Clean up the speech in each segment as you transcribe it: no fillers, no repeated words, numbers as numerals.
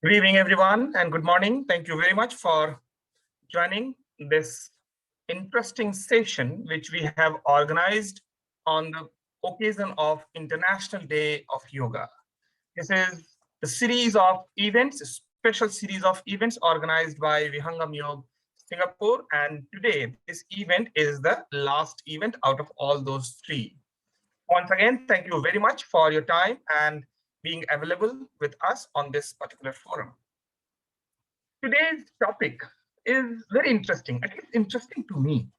Good evening, everyone, and good morning. Thank you very much for joining this interesting session, which we have organized on the occasion of International Day of Yoga. This is the series of events, a special series of events organized by Vihangam Yoga Singapore. And today, this event is the last event out of all those three. Once again, thank you very much for your time and being available with us on this particular forum. Today's topic is very interesting. It is interesting to me.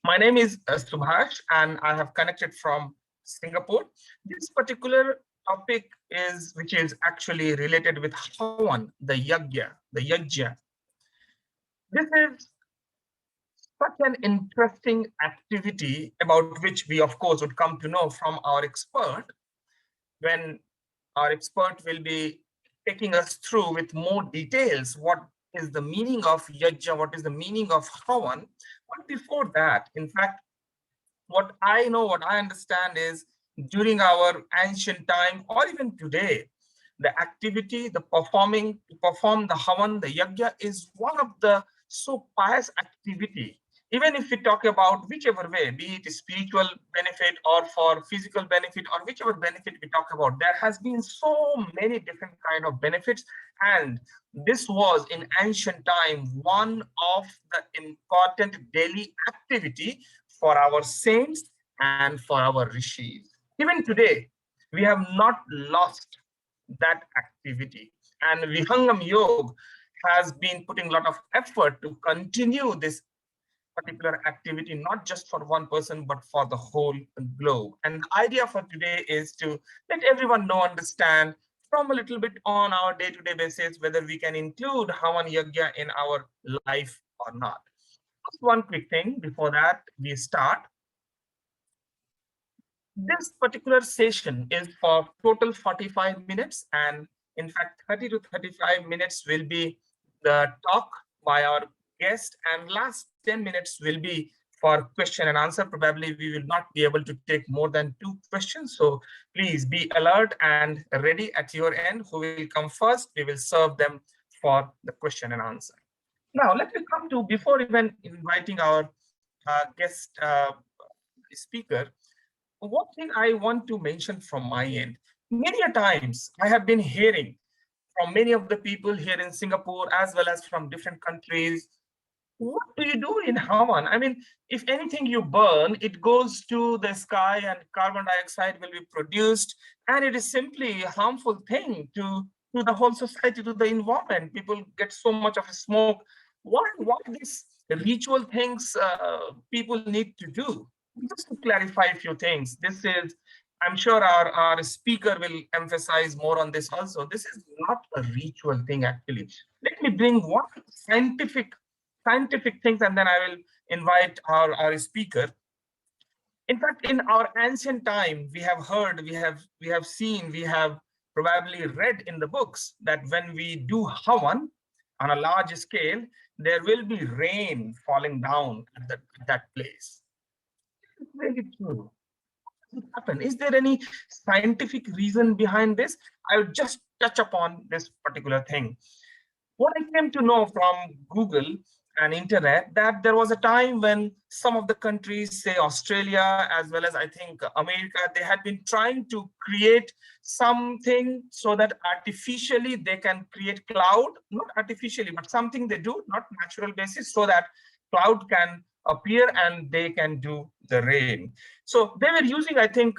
My name is Subhash, and I have connected from Singapore. This particular topic which is actually related with Hawan, the Yajna. This is such an interesting activity about which we, of course, would come to know from our expert when our expert will be taking us through with more details what is the meaning of Yajna, what is the meaning of Havan. But before that, in fact, what I know, what I understand is during our ancient time or even today, the activity, to perform the Havan, the Yajna is one of the so pious activity. Even if we talk about whichever way, be it spiritual benefit or for physical benefit or whichever benefit we talk about, there has been so many different kind of benefits. And this was in ancient time one of the important daily activity for our saints and for our rishis. Even today, we have not lost that activity. And Vihangam Yoga has been putting a lot of effort to continue this particular activity, not just for one person, but for the whole globe. And the idea for today is to let everyone know, understand from a little bit on our day-to-day basis, whether we can include Havan Yajna in our life or not. Just one quick thing before that we start. This particular session is for total 45 minutes, and in fact 30 to 35 minutes will be the talk by our guest, and last 10 minutes will be for question and answer. Probably we will not be able to take more than 2 questions, so please be alert and ready at your end. Who will come first, we will serve them for the question and answer. Now let me come to, before even inviting our guest speaker, one thing I want to mention from my end. Many a times I have been hearing from many of the people here in Singapore as well as from different countries, what do you do in Havan? I mean, if anything you burn, it goes to the sky and carbon dioxide will be produced, and it is simply a harmful thing to the whole society, to the environment. People get so much of a smoke. What these ritual things people need to do? Just to clarify a few things, this is, I'm sure our speaker will emphasize more on this also. This is not a ritual thing actually. Let me bring one scientific things, and then I will invite our speaker. In fact, in our ancient time, we have heard, we have seen, we have probably read in the books that when we do Havan on a large scale, there will be rain falling down at that place. It's really true. Happen? Is there any scientific reason behind this? I will just touch upon this particular thing. What I came to know from Google and internet, that there was a time when some of the countries, say Australia, as well as I think America, they had been trying to create something so that artificially they can create cloud, not artificially, but something they do, not natural basis, so that cloud can appear and they can do the rain. So they were using, I think,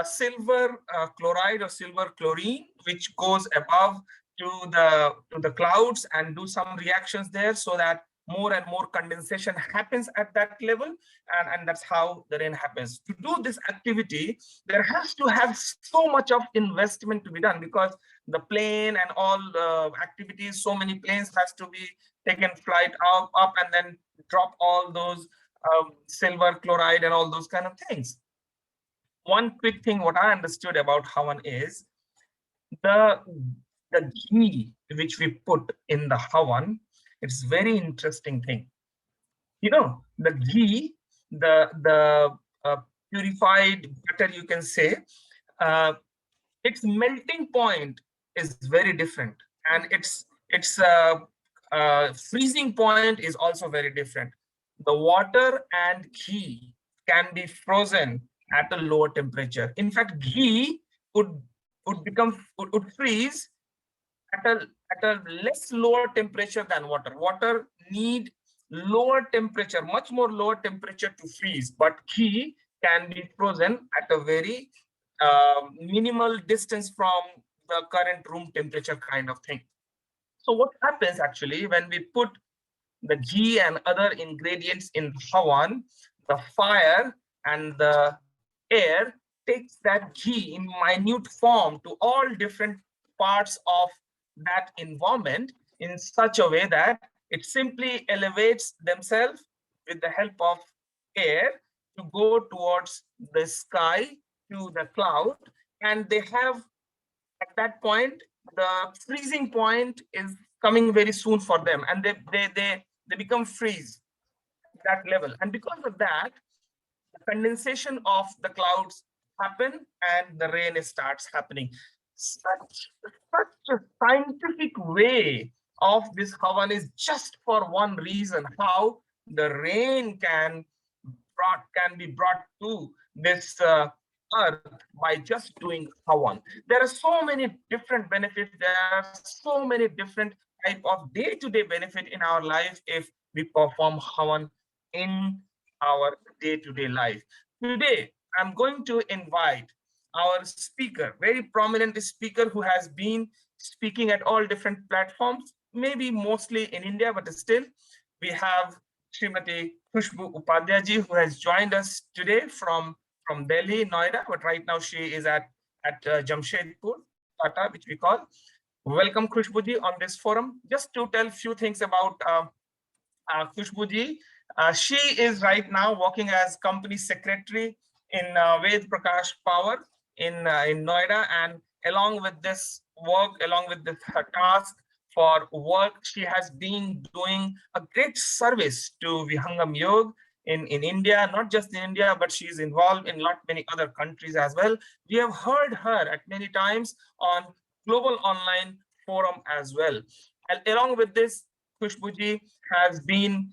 silver chloride or silver chlorine, which goes above to the clouds and do some reactions there, so that more and more condensation happens at that level, and that's how the rain happens. To do this activity, there has to have so much of investment to be done, because the plane and all activities, so many planes has to be taken flight up and then drop all those silver chloride and all those kind of things. One quick thing what I understood about Havan is the ghee which we put in the Havan. It's very interesting thing. You know, the ghee, the purified butter, you can say, its melting point is very different, and its freezing point is also very different. The water and ghee can be frozen at a lower temperature. In fact, ghee would would freeze at a less lower temperature than water. Water need lower temperature, much more lower temperature to freeze, but ghee can be frozen at a very minimal distance from the current room temperature kind of thing. So what happens actually when we put the ghee and other ingredients in Hawan, the fire and the air takes that ghee in minute form to all different parts of that environment in such a way that it simply elevates themselves with the help of air to go towards the sky, to the cloud, and they have at that point the freezing point is coming very soon for them, and they become freeze at that level. And because of that, the condensation of the clouds happen and the rain starts happening. Such a scientific way of this Havan is just for one reason: how the rain can be brought to this earth by just doing Hawan. There are so many different benefits. There are so many different type of day-to-day benefit in our life if we perform Hawan in our day-to-day life. Today, I'm going to invite our speaker, very prominent speaker who has been speaking at all different platforms, maybe mostly in India, but still we have Srimati Khusboo Upadhyay Ji, who has joined us today from Delhi, Noida, but right now she is at Jamshedpur, Tata, which we call. Welcome, Khusboo Ji, on this forum. Just to tell a few things about Khusboo Ji. She is right now working as company secretary in Ved Prakash Power in Noida, and along with this work, along with this her task for work, she has been doing a great service to Vihangam Yoga in India, not just in India, but she is involved in lot many other countries as well. We have heard her at many times on global online forum as well. And along with this, Khusboo Ji has been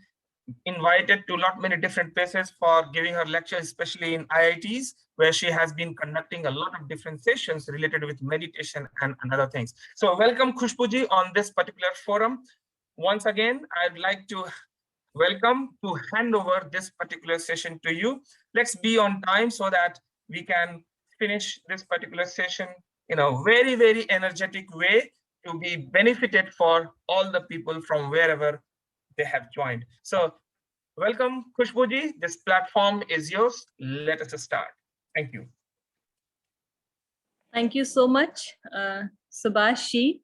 invited to not many different places for giving her lectures, especially in IITs, where she has been conducting a lot of different sessions related with meditation and other things. So welcome, Khusboo Ji, on this particular forum. Once again, I'd like to welcome to hand over this particular session to you. Let's be on time so that we can finish this particular session in a very, very energetic way to be benefited for all the people from wherever they have joined. So welcome, Khusboo Ji. This platform is yours. Let us start. Thank you. Thank you so much, Subhashi.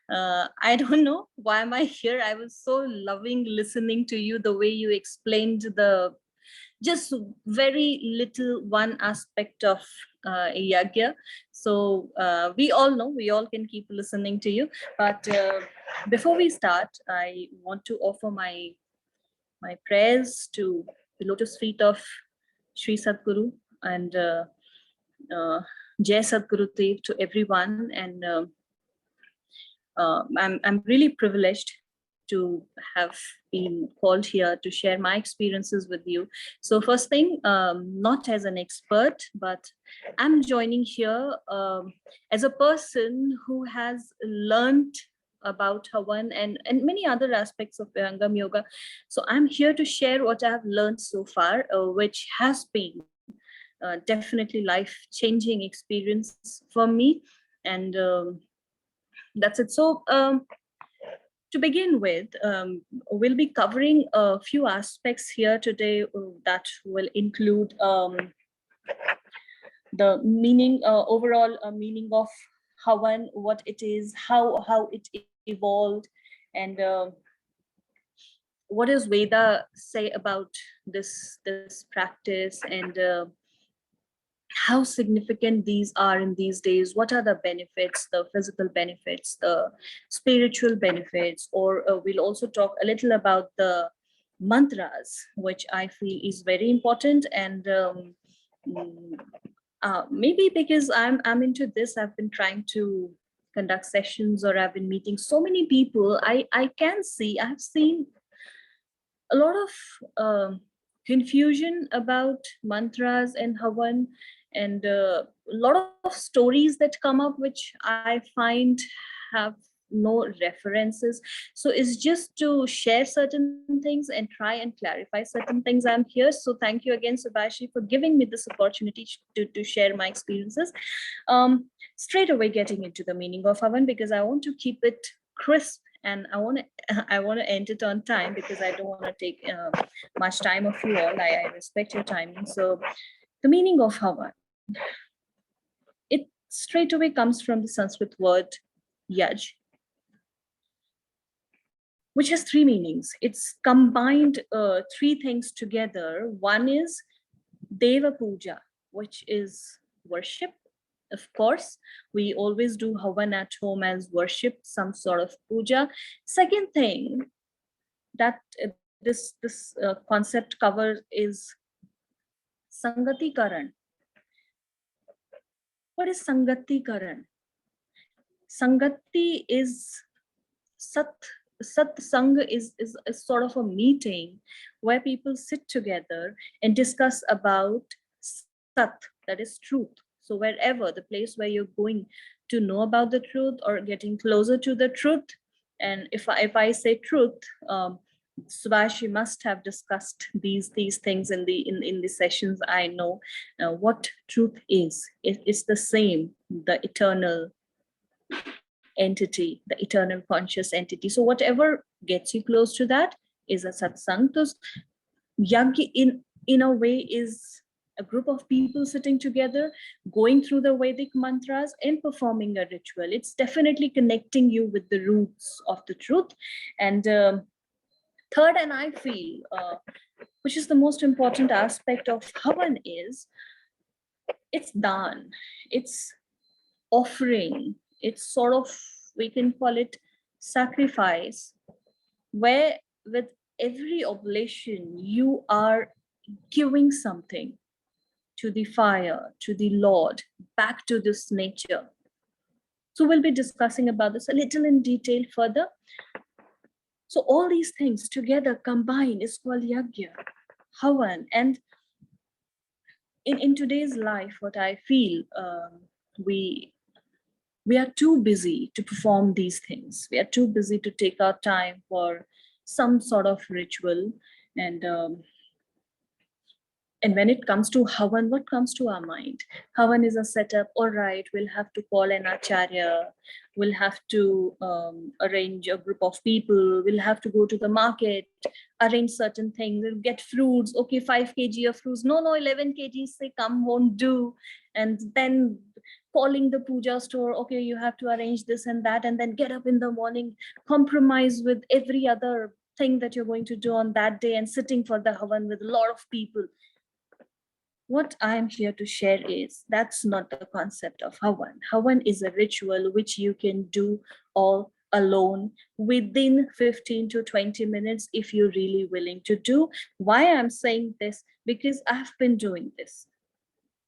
I don't know why am I here. I was so loving listening to you, the way you explained the just very little one aspect of Yajna. So we all know, we all can keep listening to you. But before we start, I want to offer my prayers to the lotus feet of Sri Sadguru and Jai Sadguru Dev to everyone. And I'm really privileged to have been called here to share my experiences with you. So first thing, not as an expert, but I'm joining here as a person who has learned about Hawan and many other aspects of Vihangam Yoga. So I'm here to share what I've learned so far, which has been definitely life-changing experience for me. And that's it. So to begin with, we'll be covering a few aspects here today that will include the meaning, overall meaning of Hawan, what it is, how it evolved, and what does Veda say about this practice, and how significant these are in these days. What are the benefits, the physical benefits, the spiritual benefits, or we'll also talk a little about the mantras, which I feel is very important. And maybe because I'm into this, I've been trying to conduct sessions or I've been meeting so many people, I can see, I've seen a lot of confusion about mantras and Havan, and a lot of stories that come up which I find have no references. So it's just to share certain things and try and clarify certain things. I'm here. So thank you again, Subhashi, for giving me this opportunity to share my experiences. Straight away getting into the meaning of Havan, because I want to keep it crisp, and I want to I want to end it on time because I don't want to take much time of you all. I respect your timing. So the meaning of Havan, it straight away comes from the Sanskrit word yaj, which has three meanings. It's combined three things together. One is Deva Puja, which is worship. Of course, we always do Havan at home as worship, some sort of puja. Second thing that this concept covers is Sangati Karan. What is Sangati Karan? Sangati is Sat Satsang is sort of a meeting where people sit together and discuss about Sat, that is truth. So wherever, the place where you're going to know about the truth or getting closer to the truth. And if I say truth, Subhashi must have discussed these things in the sessions. I know what truth is. It's the same, the eternal entity, the eternal conscious entity. So whatever gets you close to that is a satsang. So yajna in a way is a group of people sitting together, going through the Vedic mantras and performing a ritual. It's definitely connecting you with the roots of the truth. And third, and I feel, which is the most important aspect of Havan, is it's dan, it's offering, it's sort of, we can call it sacrifice, where with every oblation you are giving something to the fire, to the Lord, back to this nature. So we'll be discussing about this a little in detail further. So all these things together combined is called yajna, Havan. And in today's life, what I feel, we we are too busy to perform these things. We are too busy to take our time for some sort of ritual. And and when it comes to Havan, what comes to our mind? Havan is a setup. All right, we'll have to call an acharya. We'll have to arrange a group of people. We'll have to go to the market, arrange certain things. We'll get fruits. Okay, 5 kg of fruits. No, 11 kg, say come, won't do. And then calling the puja store. Okay, you have to arrange this and that. And then get up in the morning, compromise with every other thing that you're going to do on that day and sitting for the Havan with a lot of people. What I am here to share is that's not the concept of Havan. Havan is a ritual which you can do all alone within 15 to 20 minutes if you're really willing to do. Why I'm saying this? Because I've been doing this.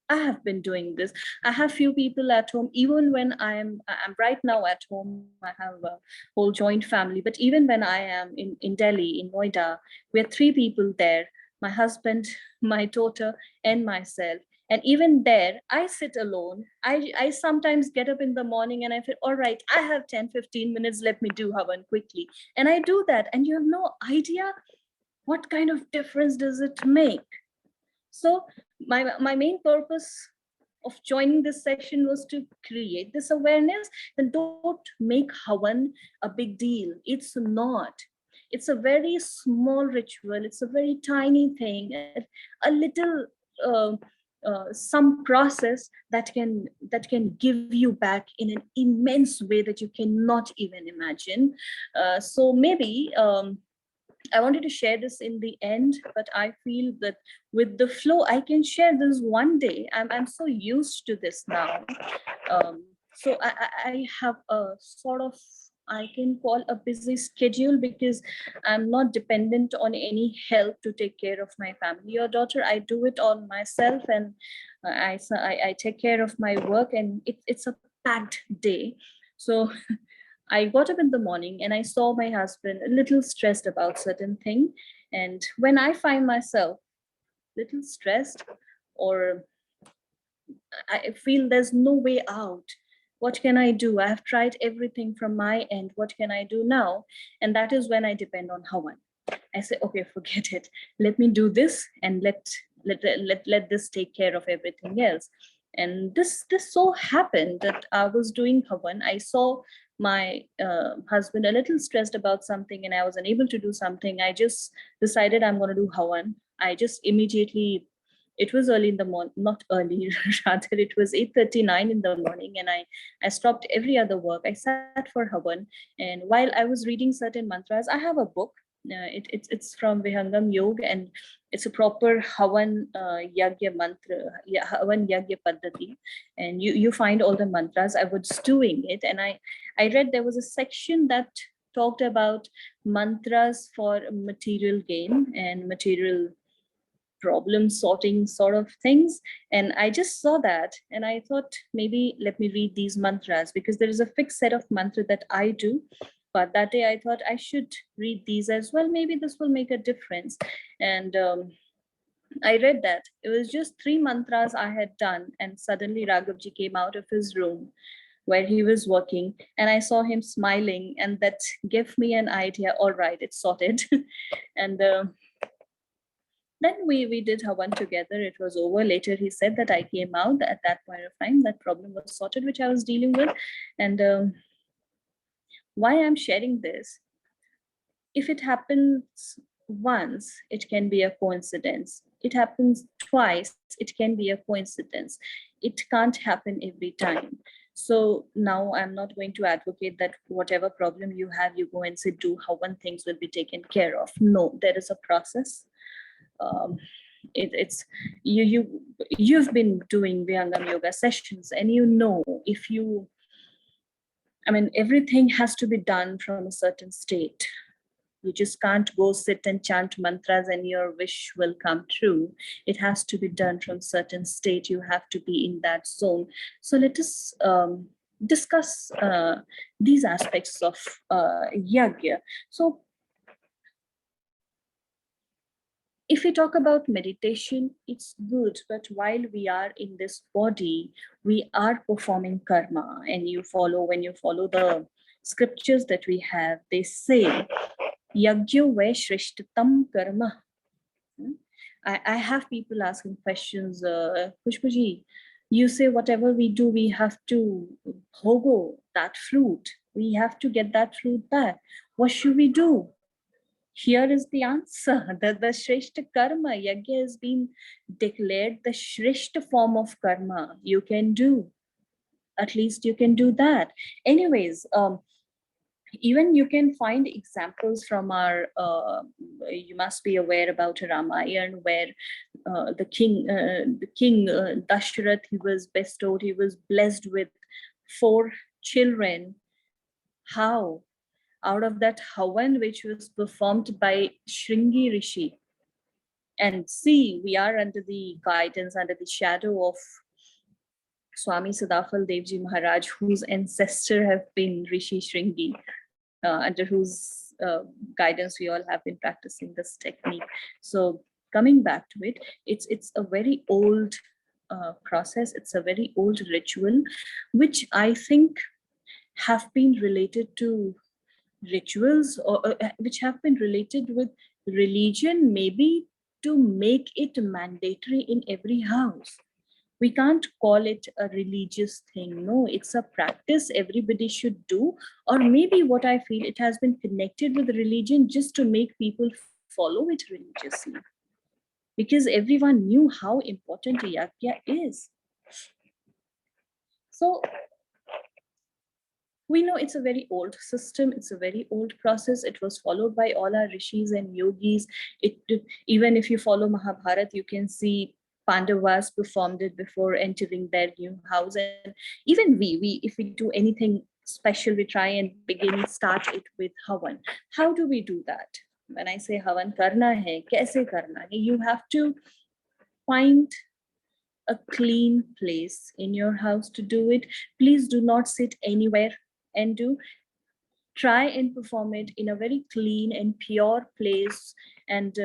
I have been doing this. I have few people at home, even when I'm right now at home, I have a whole joint family, but even when I am in Delhi, in Noida, we're 3 people there, my husband, my daughter, and myself. And even there, I sit alone. I sometimes get up in the morning and I feel, all right, I have 10-15 minutes, let me do Havan quickly. And I do that. And you have no idea what kind of difference does it make. So my main purpose of joining this session was to create this awareness. Then don't make Havan a big deal. It's not. It's a very small ritual. It's a very tiny thing, a little some process that can give you back in an immense way that you cannot even imagine. So maybe I wanted to share this in the end, but I feel that with the flow, I can share this one day. I'm so used to this now. So I have a sort of, I can call a busy schedule because I'm not dependent on any help to take care of my family or daughter. I do it all myself, and I take care of my work, and it's a packed day. So I got up in the morning and I saw my husband a little stressed about certain thing. And when I find myself little stressed, or I feel there's no way out, what can I do? I have tried everything from my end. What can I do now? And that is when I depend on Hawan. I say, okay, forget it. Let me do this, and let this take care of everything else. And this so happened that I was doing Havan. I saw my husband a little stressed about something, and I was unable to do something. I just decided I'm going to do Havan. I just immediately, it was early in the morning, not early, rather it was 8:39 in the morning, and I stopped every other work. I sat for Havan, and while I was reading certain mantras, I have a book. It's from Vihangam Yoga, and it's a proper Havan Yagya mantra, Havan Yagya Paddhati, and you find all the mantras. I was doing it, and I read there was a section that talked about mantras for material gain and material problem sorting sort of things. And I just saw that and I thought, maybe let me read these mantras, because there is a fixed set of mantra that I do. But that day I thought I should read these as well. Maybe this will make a difference. And I read that. It was just 3 mantras I had done, and suddenly Raghavji came out of his room where he was working, and I saw him smiling, and that gave me an idea. All right, it's sorted. And then we did Havan together. It was over. Later, he said that I came out at that point of time. That problem was sorted, which I was dealing with. And why I'm sharing this, if it happens once, it can be a coincidence. It happens twice, it can be a coincidence. It can't happen every time. So now I'm not going to advocate that whatever problem you have, you go and say, do Havan, things will be taken care of. No, there is a process. It's you've been doing Vihangam yoga sessions, and you know, if you, I mean, everything has to be done from a certain state. You just can't go sit and chant mantras and your wish will come true. It has to be done from certain state. You have to be in that zone. So let us discuss these aspects of yagya. So if we talk about meditation, it's good, but while we are in this body, we are performing karma. And when you follow the scriptures that we have, they say, Yagyo ve shrishtatam karma. I have people asking questions, Khusboo Ji, you say whatever we do, we have to bhogo that fruit. We have to get that fruit back. What should we do? Here is the answer. The Shrishta Karma, Yagya has been declared the Shrishta form of karma you can do. At least you can do that. Anyways, even you can find examples from our, you must be aware about Ramayana, where the king Dashrath, he was blessed with 4 children. How? Out of that Havan, which was performed by Shringi Rishi. And see, we are under the guidance, under the shadow of Swami Sadafal Devji Maharaj, whose ancestor have been Rishi Shringi, under whose guidance we all have been practicing this technique. So coming back to it, it's a very old process. It's a very old ritual, which I think have been related to rituals, or which have been related with religion, maybe to make it mandatory in every house. We can't call it a religious thing. No, it's a practice everybody should do. Or maybe what I feel, it has been connected with religion just to make people follow it religiously, because everyone knew how important yagya is. So we know it's a very old system, it's a very old process. It was followed by all our rishis and yogis. Even if you follow Mahabharata, you can see Pandavas performed it before entering their new house. And even we if we do anything special, we try and start it with Havan. How do we do that? When I say Havan karna hai, kaise karna hai? You have to find a clean place in your house to do it. Please do not sit anywhere and do, try and perform it in a very clean and pure place, and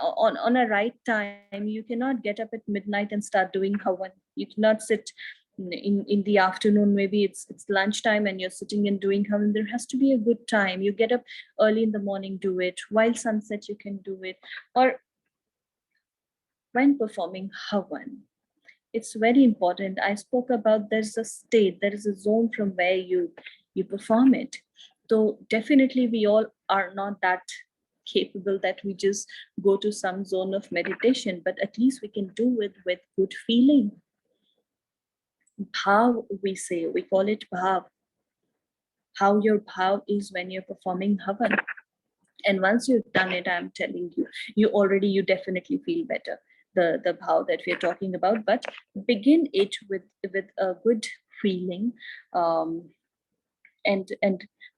on a right time. You cannot get up at midnight and start doing Havan. You cannot sit in the afternoon, maybe it's lunchtime and you're sitting and doing Havan. There has to be a good time. You get up early in the morning, do it while sunset, you can do it, or when performing Havan. It's very important. I spoke about there's a state, there is a zone from where you perform it. So definitely we all are not that capable that we just go to some zone of meditation, but at least we can do it with good feeling. Bhav, we say, we call it bhav. How your bhav is when you're performing Havan. And once you've done it, I'm telling you, you definitely feel better. The bhav that we're talking about, but begin it with a good feeling. And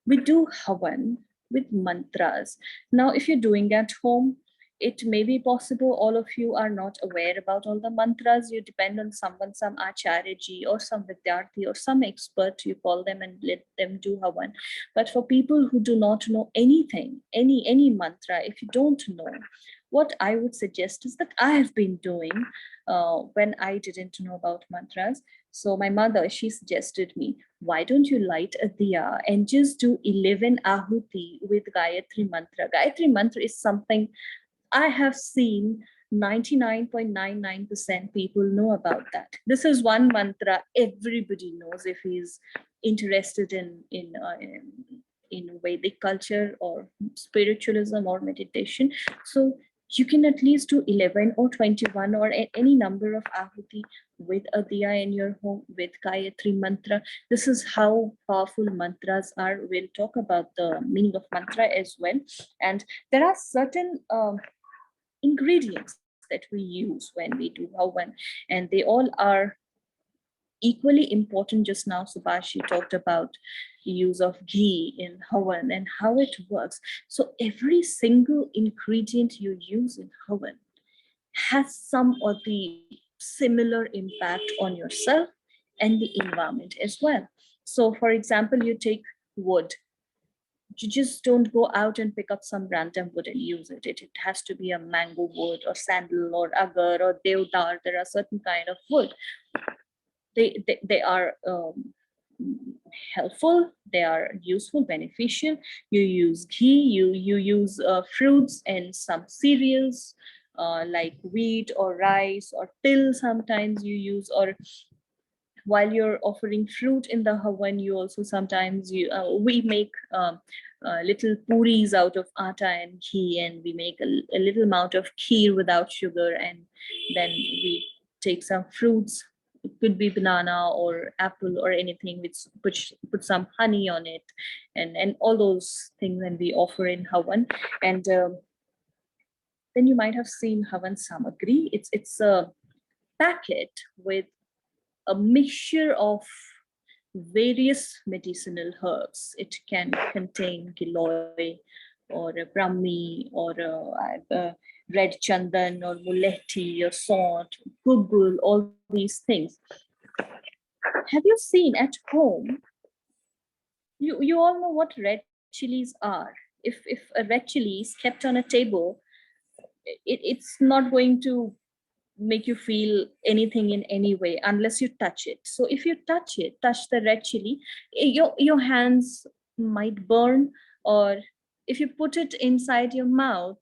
we do Havan with mantras. Now, if you're doing at home, it may be possible all of you are not aware about all the mantras. You depend on someone, some acharya ji or some vidyarthi or some expert. You call them and let them do Havan. But for people who do not know anything, any mantra, if you don't know, what I would suggest is that I have been doing when I didn't know about mantras. So my mother, she suggested me, why don't you light a diya and just do 11 ahuti with Gayatri mantra. Gayatri mantra is something I have seen 99.99% people know about that. This is one mantra everybody knows if he's interested in Vedic culture or spiritualism or meditation. So you can at least do 11 or 21 or any number of ahuti with a diya in your home with Gayatri mantra. This is how powerful mantras are. We'll talk about the meaning of mantra as well. And there are certain ingredients that we use when we do Havan, and they all are equally important. Just now, Subhash, you talked about the use of ghee in Havan and how it works. So every single ingredient you use in Havan has some or the similar impact on yourself and the environment as well. So, for example, you take wood. You just don't go out and pick up some random wood and use it. It has to be a mango wood or sandal or agar or deodar. There are certain kind of wood. They are helpful, they are useful, beneficial. You use ghee, you use fruits and some cereals like wheat or rice or till sometimes you use, or while you're offering fruit in the Havan, you also sometimes we make little puris out of atta and ghee, and we make a little amount of kheer without sugar, and then we take some fruits. It could be banana or apple or anything, which put some honey on it, and all those things, and we offer in Havan. And then you might have seen Havan Samagri. It's a packet with a mixture of various medicinal herbs. It can contain giloy or a brahmi or red chandan or muletti or salt, gugul, all these things. Have you seen at home? You all know what red chilies are. If a red chili is kept on a table, it's not going to make you feel anything in any way unless you touch it. So if you touch the red chili, your hands might burn, or if you put it inside your mouth,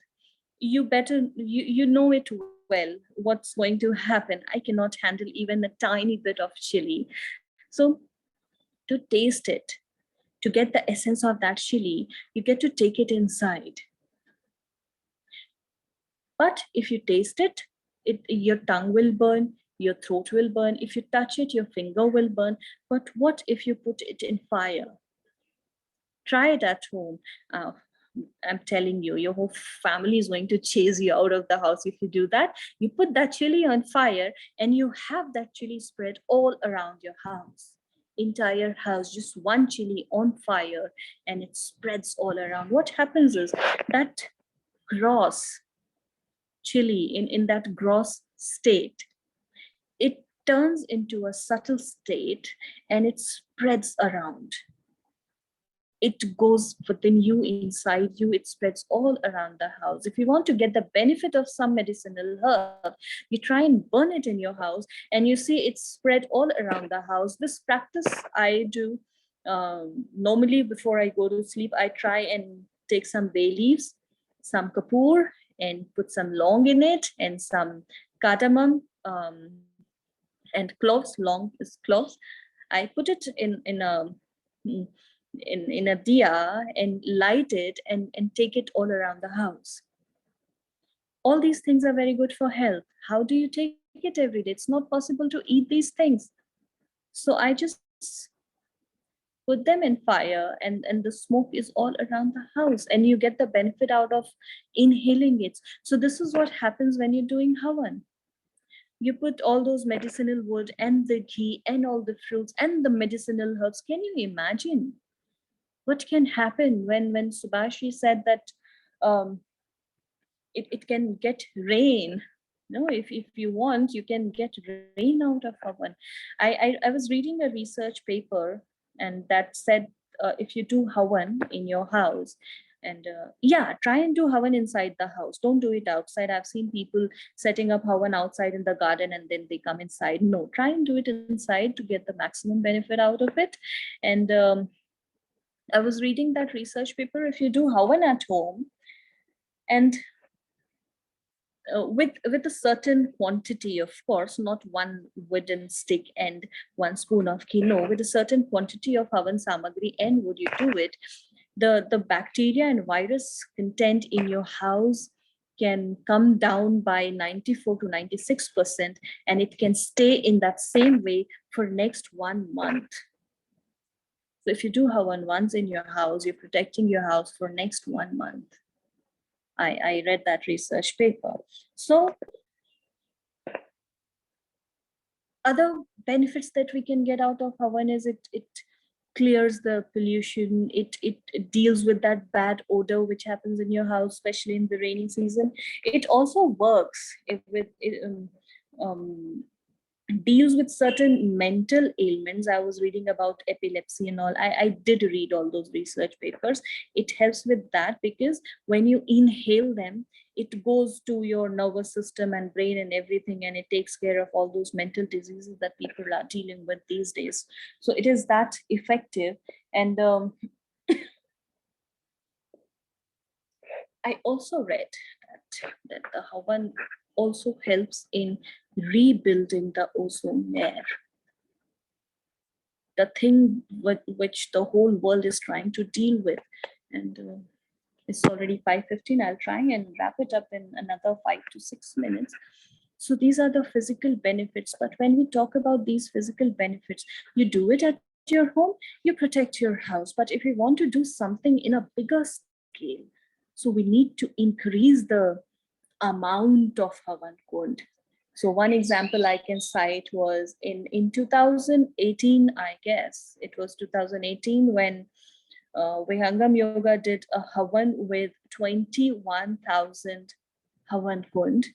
you know it well what's going to happen. I cannot handle even a tiny bit of chili. So to taste it, to get the essence of that chili, you get to take it inside. But if you taste it, your tongue will burn, your throat will burn. If you touch it, your finger will burn. But what if you put it in fire? Try it at home. I'm telling you, your whole family is going to chase you out of the house if you do that. You put that chili on fire and you have that chili spread all around your house. Entire house, just one chili on fire, and it spreads all around. What happens is that gross chili in that gross state, it turns into a subtle state and it spreads around. it goes within you, inside you, it spreads all around the house. If you want to get the benefit of some medicinal herb, you try and burn it in your house, and you see it's spread all around the house. This practice I do normally before I go to sleep. I try and take some bay leaves, some kapoor, and put some long in it, and some cardamom, and cloves. Long is cloves. I put it in a in a diya and light it, and take it all around the house. All these things are very good for health. How do you take it every day? It's not possible to eat these things. So I just put them in fire, and the smoke is all around the house, and you get the benefit out of inhaling it. So this is what happens when you're doing Havan. You put all those medicinal wood and the ghee and all the fruits and the medicinal herbs. Can you imagine what can happen when Subhashi said that um, it can get rain? No, if you want, you can get rain out of Havan. I was reading a research paper, and that said, if you do Havan in your house, and yeah, try and do Havan inside the house. Don't do it outside. I've seen people setting up Havan outside in the garden and then they come inside. No, try and do it inside to get the maximum benefit out of it. And I was reading that research paper. If you do Havan at home, and with a certain quantity, of course, not one wooden stick and one spoon of ghee. No, with a certain quantity of Havan samagri and wood, you do it. The bacteria and virus content in your house can come down by 94 to 96%, and it can stay in that same way for next 1 month. So if you do Havan once in your house, you're protecting your house for next 1 month. I read that research paper. So other benefits that we can get out of Havan is it clears the pollution. It deals with that bad odor which happens in your house, especially in the rainy season. It also works um, deals with certain mental ailments. I was reading about epilepsy and all. I did read all those research papers. It helps with that because when you inhale them, it goes to your nervous system and brain and everything, and it takes care of all those mental diseases that people are dealing with these days. So it is that effective. And I also read that the Havan also helps in rebuilding the ozone layer, the thing with which the whole world is trying to deal with. And it's already 5:15. I'll try and wrap it up in another 5 to 6 minutes. So these are the physical benefits. But when we talk about these physical benefits, you do it at your home, you protect your house. But if we want to do something in a bigger scale, so we need to increase the amount of Havan Kund. So one example I can cite was in 2018, I guess. It was 2018 when Vihangam Yoga did a Havan with 21,000 Havan Kund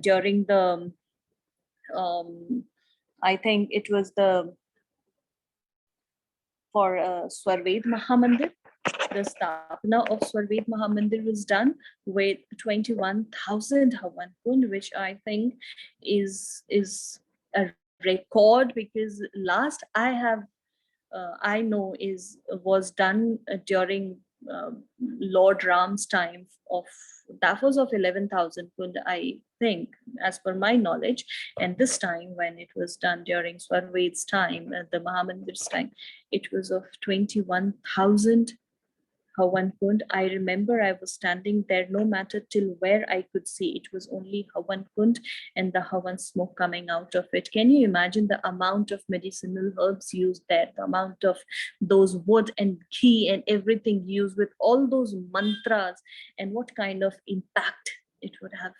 during the, I think it was the, for Swarved Mahamandir. The Stapna of Swarved Mahamandir was done with 21,000 Havan Kund, which I think is a record, because last I know was done during Lord Ram's time of, that was of 11,000 Kund, I think, as per my knowledge. And this time, when it was done during Swarved's time, the Mahamandir's time, it was of 21,000 Havan Kund. I remember I was standing there, no matter till where I could see, it was only Havan Kund and the Havan smoke coming out of it. Can you imagine the amount of medicinal herbs used there, the amount of those wood and ghee and everything used with all those mantras, and what kind of impact it would have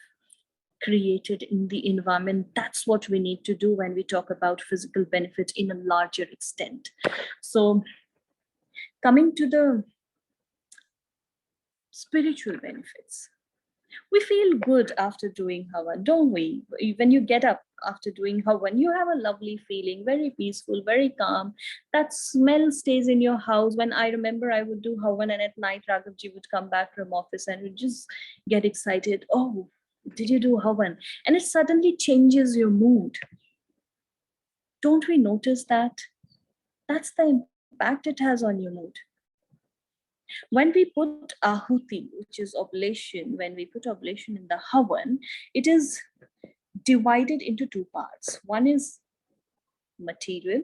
created in the environment? That's what we need to do when we talk about physical benefit in a larger extent. So coming to the spiritual benefits. We feel good after doing Havan, don't we? When you get up after doing Havan, you have a lovely feeling, very peaceful, very calm. That smell stays in your house. When I remember I would do Havan, and at night Raghavji would come back from office and would just get excited. Oh, did you do Havan? And it suddenly changes your mood. Don't we notice that? That's the impact it has on your mood. When we put ahuti, which is oblation, when we put oblation in the Havan, it is divided into two parts. One is material,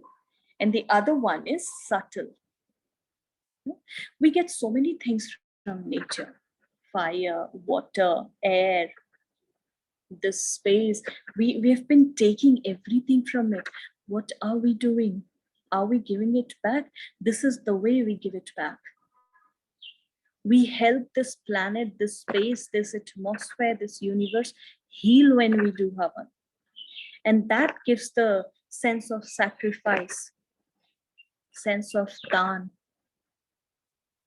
and the other one is subtle. We get so many things from nature: fire, water, air, this space. We have been taking everything from it. What are we doing? Are we giving it back? This is the way we give it back. We help this planet, this space, this atmosphere, this universe heal when we do Havan. And that gives the sense of sacrifice, sense of daan.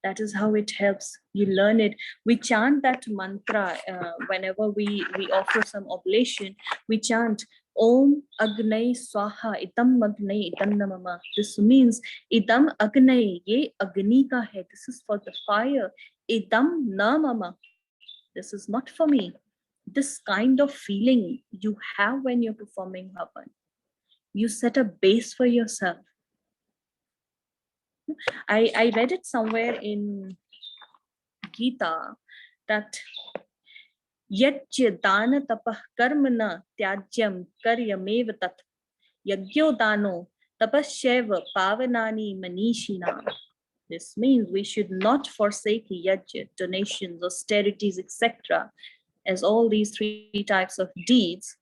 That is how it helps. You learn it. We chant that mantra whenever we offer some oblation. We chant Om Agnay Swaha Idam Agnay Idam Namama. This means Idam Agnay, ye Agni ka hai. This is for the fire. Idam Namama. This is not for me. This kind of feeling you have when you're performing Havan. You set a base for yourself. I read it somewhere in Gita that Yajya dana tapah karmana tyajyam karyamev tat yajyo dano tapasheva pavanani manishina. This means we should not forsake yajya, donations, austerities, etc., as all these three types of deeds.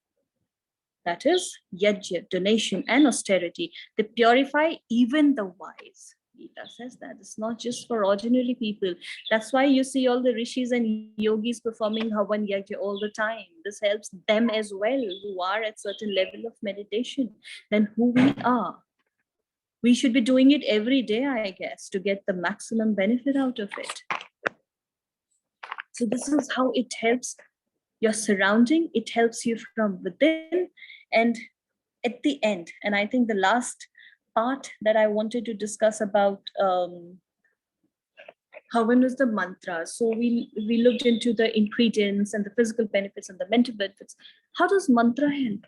That is yajna, donation, and austerity. They purify even the wise. Gita says that it's not just for ordinary people. That's why you see all the rishis and yogis performing Havan Yajna all the time. This helps them as well, who are at certain level of meditation than who we are. We should be doing it every day, I guess, to get the maximum benefit out of it. So this is how it helps your surrounding. It helps you from within. And at the end, and I think the last part that I wanted to discuss about Havan is the mantra. So we looked into the ingredients and the physical benefits and the mental benefits. How does mantra help?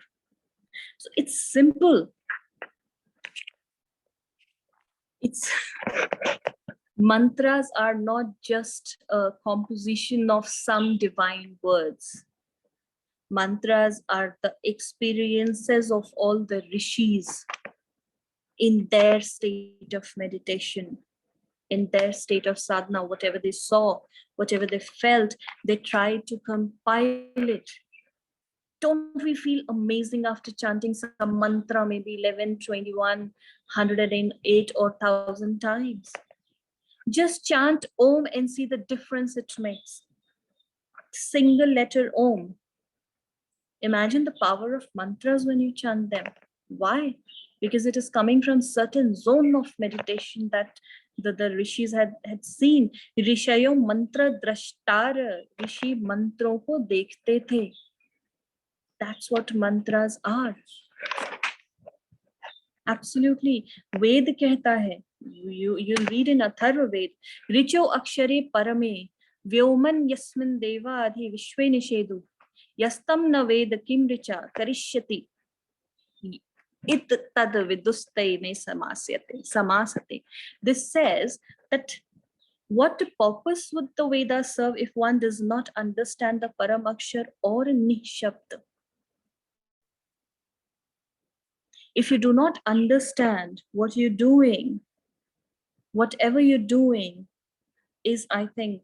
So it's simple. It's mantras are not just a composition of some divine words. Mantras are the experiences of all the rishis in their state of meditation, in their state of sadhana. Whatever they saw, whatever they felt, they tried to compile it. Don't we feel amazing after chanting some mantra maybe 11, 21, 108 or 1,000 times? Just chant Om and see the difference it makes. Single letter Om. Imagine the power of mantras when you chant them. Why? Because it is coming from certain zone of meditation that the rishis had seen. Rishayo mantra drashtara. Rishi mantron ko dekhte the. That's what mantras are. Absolutely. Ved kehta hai. You'll read in Atharva Ved. Richo akshare parame. Vyoman yasmin deva adhi vishve nishedu. Yastam na ved kim richa karishyati. It tad viduste ne samasate. This says that what purpose would the Vedas serve if one does not understand the Paramakshar or Nishabda? If you do not understand what you're doing, whatever you're doing is, I think,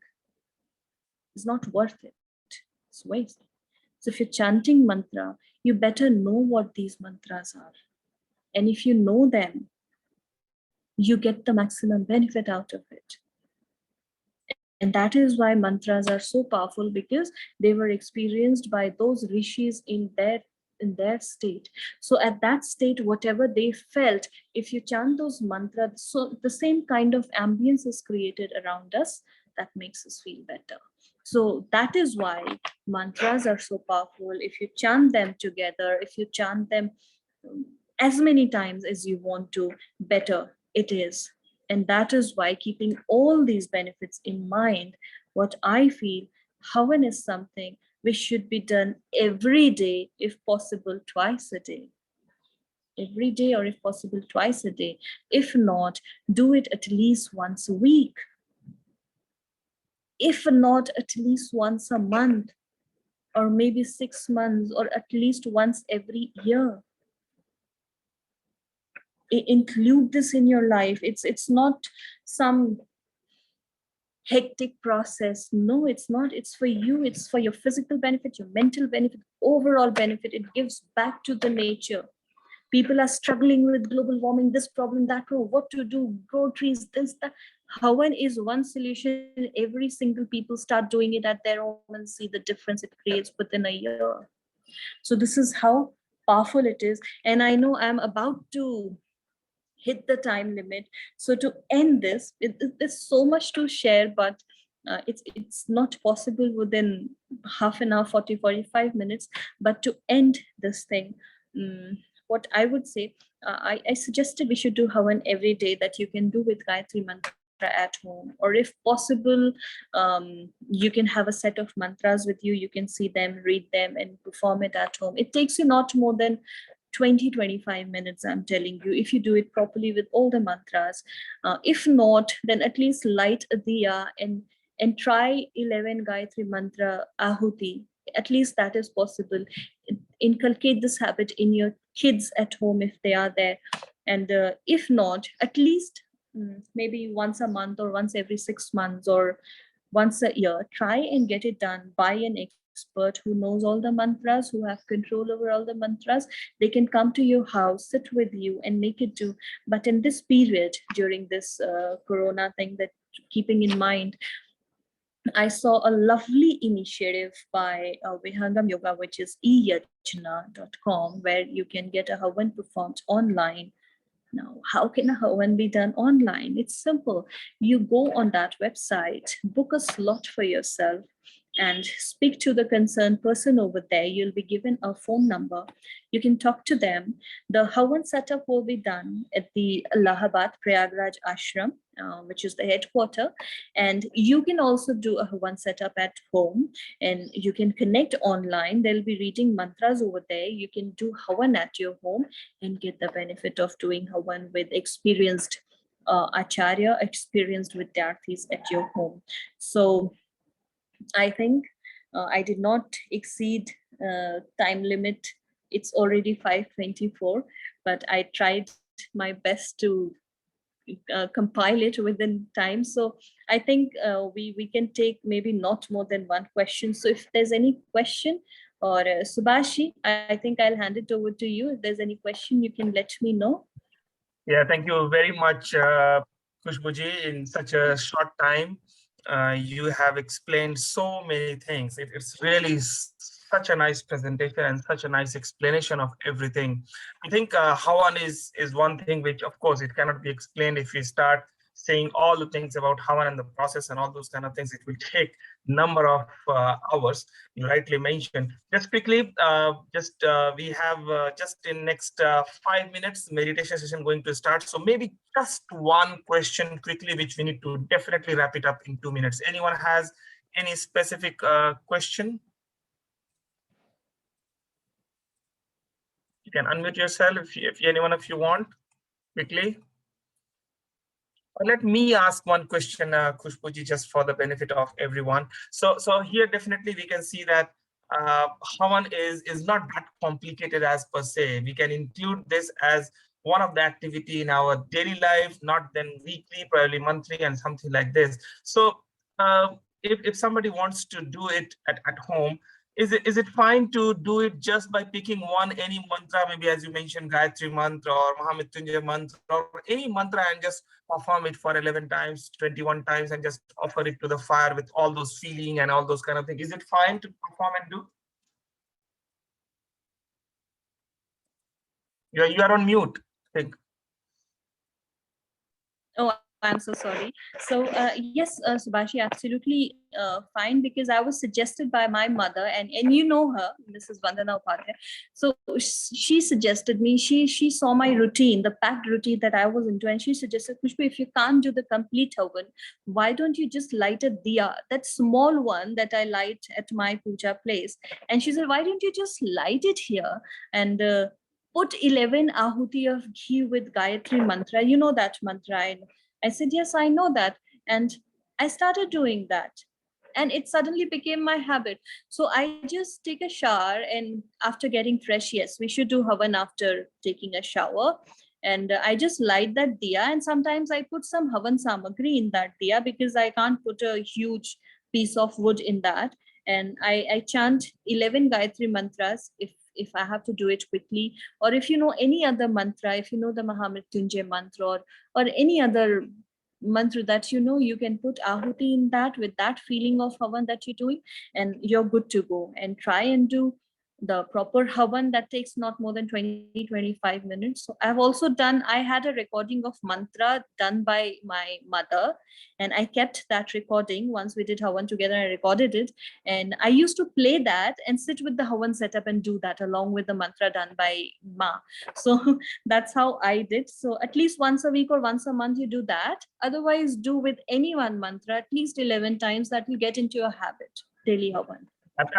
is not worth it. It's waste. So if you're chanting mantra, you better know what these mantras are. And if you know them, you get the maximum benefit out of it. And that is why mantras are so powerful, because they were experienced by those rishis in their state. So at that state, whatever they felt, if you chant those mantras, so the same kind of ambience is created around us that makes us feel better. So that is why mantras are so powerful. If you chant them together, if you chant them as many times as you want to, better it is. And that is why, keeping all these benefits in mind, what I feel, Havan is something which should be done every day, if possible, twice a day. Every day, or if possible, twice a day. If not, do it at least once a week. If not, at least once a month, or maybe 6 months, or at least once every year. Include this in your life. It's not some hectic process. No, it's not. It's for you. It's for your physical benefit, your mental benefit, overall benefit. It gives back to the nature. People are struggling with global warming, this problem, that problem, what to do, grow trees, this, that. Havan is one solution. Every single people start doing it at their home and see the difference it creates within a year. So this is how powerful it is. And I know I'm about to hit the time limit. So to end this, there's so much to share, but it's not possible within half an hour, 45 minutes. But to end this thing, what I would say, I suggested we should do Havan every day, that you can do with Gayatri Mantra at home. Or if possible, you can have a set of mantras with you. You can see them, read them, and perform it at home. It takes you not more than 20-25 minutes, I'm telling you, if you do it properly with all the mantras. If not, then at least light a diya and try 11 Gayatri Mantra Ahuti. At least that is possible. Inculcate this habit in your kids at home if they are there. And if not, at least maybe once a month, or once every 6 months, or once a year, try and get it done by an expert who knows all the mantras, who have control over all the mantras. They can come to your house, sit with you, and make it do. But in this period, during this corona thing, that keeping in mind, I saw a lovely initiative by Vihangam Yoga, which is eyajna.com, where you can get a Havan performed online. Now, how can a Havan be done online? It's simple. You go on that website, book a slot for yourself, and speak to the concerned person over there. You'll be given a phone number. You can talk to them. The Havan setup will be done at the Allahabad Prayagraj Ashram, which is the headquarter. And you can also do a Havan setup at home, and you can connect online. They'll be reading mantras over there. You can do Havan at your home and get the benefit of doing Havan with experienced Acharya, experienced Vidyarthis at your home. So I think I did not exceed time limit. It's already 5:24, but I tried my best to compile it within time. So I think we can take maybe not more than one question. So if there's any question, or Subhashi, I think I'll hand it over to you. If there's any question, you can let me know. Yeah, thank you very much, Khusboo Ji. In such a short time, you have explained so many things. It's really such a nice presentation and such a nice explanation of everything. I think Hawan is one thing which, of course, it cannot be explained if we start saying all the things about Hawan and the process and all those kind of things. It will take number of hours. You rightly mentioned. Just quickly, we have just in next 5 minutes meditation session going to start. So maybe just one question quickly, which we need to definitely wrap it up in 2 minutes. Anyone has any specific question? You can unmute yourself if anyone of you want quickly. Let me ask one question, Khusboo Ji, just for the benefit of everyone. So here definitely we can see that Havan is not that complicated as per se. We can include this as one of the activity in our daily life, not then weekly, probably monthly, and something like this. So if somebody wants to do it at home, is it fine to do it just by picking any mantra, maybe as you mentioned, Gayatri mantra or Mahamrityunjay mantra, or any mantra, and just perform it for 11 times, 21 times, and just offer it to the fire with all those feeling and all those kind of things? Is it fine to perform and do? You are on mute, I think. Oh, I'm so sorry. So yes, Subhashi, absolutely fine, because I was suggested by my mother, and you know her, Mrs. Vandana Upadhyay. So she suggested me. She saw my routine, the packed routine that I was into, and she suggested, Khusboo, if you can't do the complete Havan, why don't you just light a diya, that small one that I light at my puja place? And she said, why don't you just light it here and put 11 ahuti of ghee with Gayatri mantra. You know that mantra. I said, yes, I know that. And I started doing that. And it suddenly became my habit. So I just take a shower, and after getting fresh, yes, we should do Havan after taking a shower. And I just light that diya. And sometimes I put some Havan samagri in that diya, because I can't put a huge piece of wood in that. And I chant 11 Gayatri mantras if I have to do it quickly, or if you know any other mantra, if you know the Mahamrityunjay mantra, or any other mantra that you know, you can put ahuti in that with that feeling of Havan that you're doing, and you're good to go. And try and do the proper Havan that takes not more than 20-25 minutes. So I've also done, I had a recording of mantra done by my mother, and I kept that recording. Once we did Havan together, I recorded it, and I used to play that and sit with the Havan setup and do that along with the mantra done by Ma. So that's how I did. So at least once a week or once a month you do that. Otherwise, do with any one mantra at least 11 times. That will get into your habit. Daily Havan.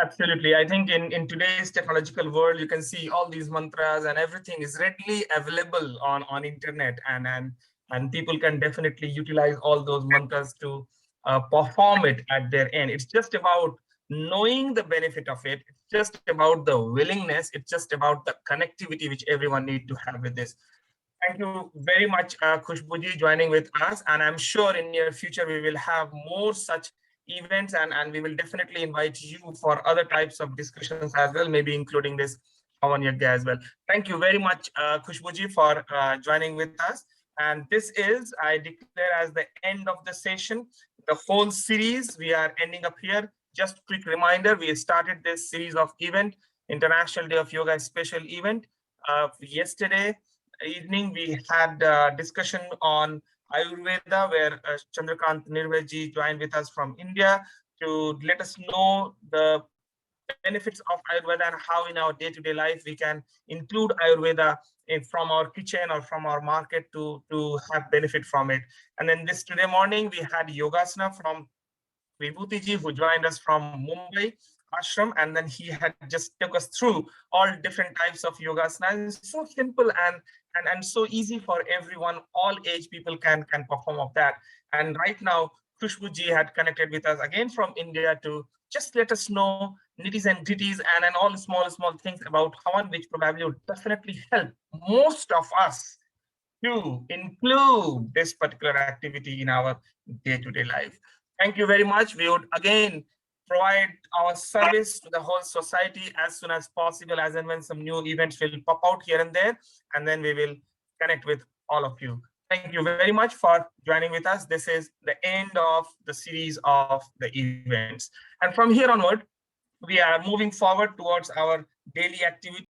Absolutely. I think in today's technological world, you can see all these mantras and everything is readily available on internet, and people can definitely utilize all those mantras to perform it at their end. It's just about knowing the benefit of it. It's just about the willingness. It's just about the connectivity which everyone need to have with this. Thank you very much, Khusboo Ji, joining with us. And I'm sure in near future, we will have more such events, and we will definitely invite you for other types of discussions as well, maybe including this Havan Yajna as well. Thank you very much, Khusboo Ji, for joining with us. And this is, I declare, as the end of the session. The whole series, we are ending up here. Just quick reminder, we started this series of event, International Day of Yoga special event. Yesterday evening, we had a discussion on Ayurveda, where Chandrakant Nirveji joined with us from India to let us know the benefits of Ayurveda and how in our day-to-day life we can include Ayurveda from our kitchen or from our market to have benefit from it. And then this today morning, we had Yogasana from Vibhuti ji, who joined us from Mumbai ashram, and then he had just took us through all different types of yogasana. It's so simple and so easy for everyone. All age people can perform of that. And right now, Khusboo ji had connected with us again from India to just let us know nitties and ditties and all small things about Havan, which probably would definitely help most of us to include this particular activity in our day-to-day life. Thank you very much. We would again provide our service to the whole society as soon as possible, as and when some new events will pop out here and there, and then we will connect with all of you. Thank you very much for joining with us. This is the end of the series of the events. And from here onward, we are moving forward towards our daily activity.